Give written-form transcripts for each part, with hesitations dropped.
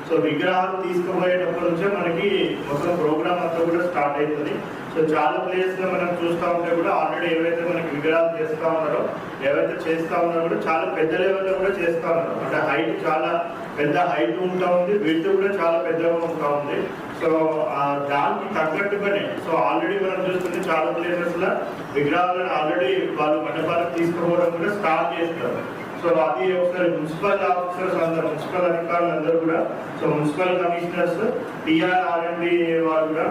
So విగ్రహాలు తీసుకుపోయేటప్పటి నుంచే మనకి మొత్తం ప్రోగ్రామ్ అంతా కూడా స్టార్ట్ అవుతుంది. సో చాలా ప్లేస్లో మనం చూస్తూ ఉంటే కూడా ఆల్రెడీ ఏవైతే మనకి విగ్రహాలు చేస్తూ ఉన్నారో ఏవైతే చేస్తూ ఉన్నారో కూడా చాలా పెద్ద లెవెల్లో కూడా చేస్తూ ఉన్నారు. అంటే హైట్ చాలా పెద్ద హైట్ ఉంటా ఉంది, విడ్త్ కూడా చాలా పెద్దగా ఉంటా ఉంది. సో దానికి తగ్గట్టుగానే సో ఆల్రెడీ మనం చూస్తుంటే చాలా ప్లేసెస్లో విగ్రహాలను ఆల్రెడీ వాళ్ళు మండపాలకు తీసుకుపోవడం కూడా స్టార్ట్ చేస్తారు. సో అది ఒకసారి మున్సిపల్ ఆఫీసర్స్ అందరూ, మున్సిపల్ అధికారులు అందరూ కూడా, సో మున్సిపల్ కమిషనర్స్, టీఆర్ఆర్ఎండి వాళ్ళు కూడా,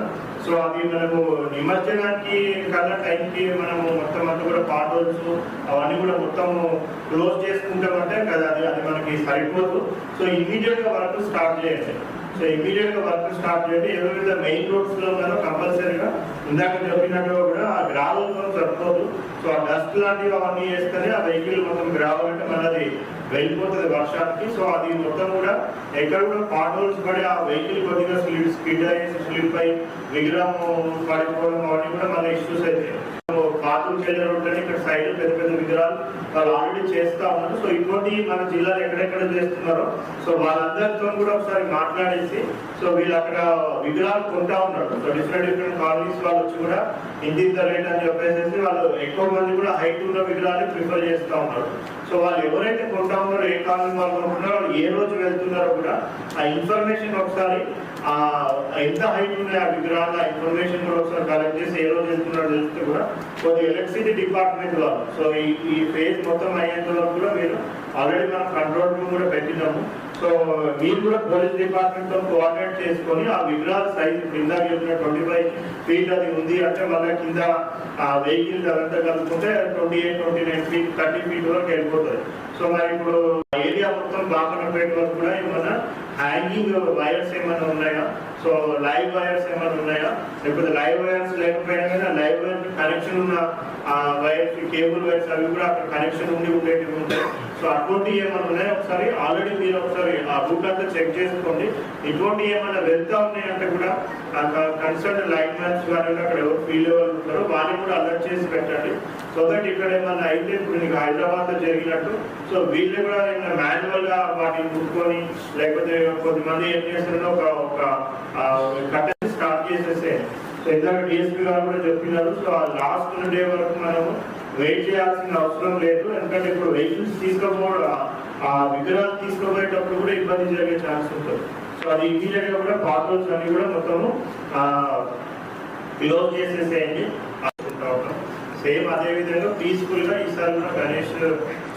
సో అది మనము నిమజ్జనానికి కన్నా టైంకి మనము మొత్తం అంతా కూడా పార్ట్ హోల్స్ అవన్నీ కూడా మొత్తము క్లోజ్ చేసుకుంటామంటే కదా అది మనకి సరిపోదు. సో ఇమీడియట్గా వర్క్ స్టార్ట్ చేయండి. సో ఇమీడియట్గా వర్క్ స్టార్ట్ చేయండి. ఏవైతే మెయిన్ రోడ్స్లో ఉన్నారో కంపల్సరీగా ఇందాక చెప్పినట్టుగా కూడా ఆ గ్రావెల్తో సరిపోదు. సో ఆ డస్ట్ లాంటివి అవన్నీ వేస్తేనే ఆ వెహికల్ మొత్తం గ్రావెల్ అంటే మనది వెళ్ళిపోతుంది వర్షానికి. సో అది మొత్తం కూడా ఎక్కడ కూడా పాట్ హోల్స్ పడి ఆ వెహికల్ కొద్దిగా స్కిడ్ అయ్యి స్లిప్ అయ్యి విగ్రహం పడిపోవడం అవన్నీ కూడా మన ఇష్యూస్ అయితే బాత్రూమ్ చెల్లె రోడ్లని ఇక్కడ సైడ్ పెద్ద పెద్ద విగ్రహాలు వాళ్ళు ఆల్రెడీ చేస్తూ ఉన్నారు. సో ఇటువంటి మన జిల్లాలో ఎక్కడెక్కడ చేస్తున్నారో సో వాళ్ళందరితో కూడా ఒకసారి మాట్లాడేసి సో వీళ్ళు అక్కడ విగ్రహాలు కొంటా ఉన్నారు. సో డిఫరెంట్ కాలనీస్ వాళ్ళు వచ్చి కూడా ఇంత రేట్ అని చెప్పేసి వాళ్ళు ఎక్కువ మంది కూడా హైట్ ఉన్న విగ్రహాలు ప్రిఫర్ చేస్తూ ఉన్నారు. సో వాళ్ళు ఎవరైతే కొంటా ఉన్నారో ఏ కాలనీ వాళ్ళు కొంటున్నారో వాళ్ళు ఏ రోజు వెళ్తున్నారో కూడా ఆ ఇన్ఫర్మేషన్ ఒకసారి ఎంత హైట్ ఉన్నాయి ఆ విగ్రహాలు ఆ ఇన్ఫర్మేషన్ కూడా ఒకసారి కలెక్ట్ చేసి ఏ రోజు వెళ్తున్నారో తెలిస్తే కూడా కొద్దిగా ఎలక్ట్రిసిటీ డిపార్ట్మెంట్ వాళ్ళు సో ఈ ఫేజ్ మొత్తం అయ్యేంత వరకు కూడా మీరు ఆల్రెడీ మనం కంట్రోల్ రూమ్ కూడా పెట్టినాము. సో మీరు కూడా పోలీస్ డిపార్ట్మెంట్తో కోఆర్డినేట్ చేసుకొని ఆ విగ్రహాల సైజ్ కింద 25 ఫీట్ అది ఉంది అంటే మళ్ళీ కింద ఆ వెహికల్ అదంతా కలుపుకుంటే 28, 29 ఫీట్ 30 ఫీట్ వరకు వెళ్ళిపోతుంది. సో మరి ఇప్పుడు ఏరియా మొత్తం బాపనపేట వరకు కూడా ఏమన్నా హ్యాంగింగ్ వైర్స్ ఏమైనా ఉన్నాయా, సో లైవ్ వైర్స్ ఏమైనా ఉన్నాయా, లేకపోతే లైవ్ వైర్స్ లేకపోయినా కానీ లైవ్ వైర్ కనెక్షన్ ఉన్న వైర్స్ కేబుల్ వైర్స్ అవి కూడా అక్కడ కనెక్షన్ ఉండేటివి ఉంటాయి. సో అటువంటివి ఏమైనా ఉన్నాయో ఒకసారి ఆల్రెడీ మీరు ఒకసారి ఆ రూట్ అంతా చెక్ చేసుకోండి. ఇటువంటివి ఏమైనా వెళ్తా ఉన్నాయంటే కూడా కన్సర్న్ లైన్ మ్యాన్స్ కానీ అక్కడ ఎవరు ఫీల్డ్ ఎవరు ఉంటారో వాళ్ళని కూడా అలర్ట్ చేసి పెట్టండి. సో దట్ ఇక్కడ ఏమన్నా అయితే ఇప్పుడు నీకు హైదరాబాద్లో జరిగినట్టు సో వీళ్ళు కూడా మాన్యువల్ గా వాటిని ముట్టుకొని లేకపోతే కొంతమంది ఏం చేస్తారో ఒక కట్టెన్ స్టార్ట్ చేసేస్తే సో ఇందాక డిఎస్పీ గారు కూడా చెప్పినారు. సో ఆ లాస్ట్ డే వరకు మనము వెయిట్ చేయాల్సిన అవసరం లేదు. ఎందుకంటే ఇప్పుడు వెహికల్స్ తీసుకోపోవడం ఆ విగ్రహాలు తీసుకుపోయేటప్పుడు కూడా ఇబ్బంది జరిగే ఛాన్స్ ఉంటుంది. సో అది ఇమీడియట్ గా కూడా పార్టల్స్ అన్ని కూడా మొత్తము క్లోజ్ చేసేసేయండి. సేమ్ అదే విధంగా పీస్ఫుల్ గా ఈసారి కూడా గణేష్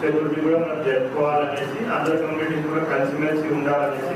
చతుర్థి కూడా మనం జరుపుకోవాలనేసి అందరి కమ్యూనిటీస్ కూడా కలిసిమెలిసి ఉండాలనేసి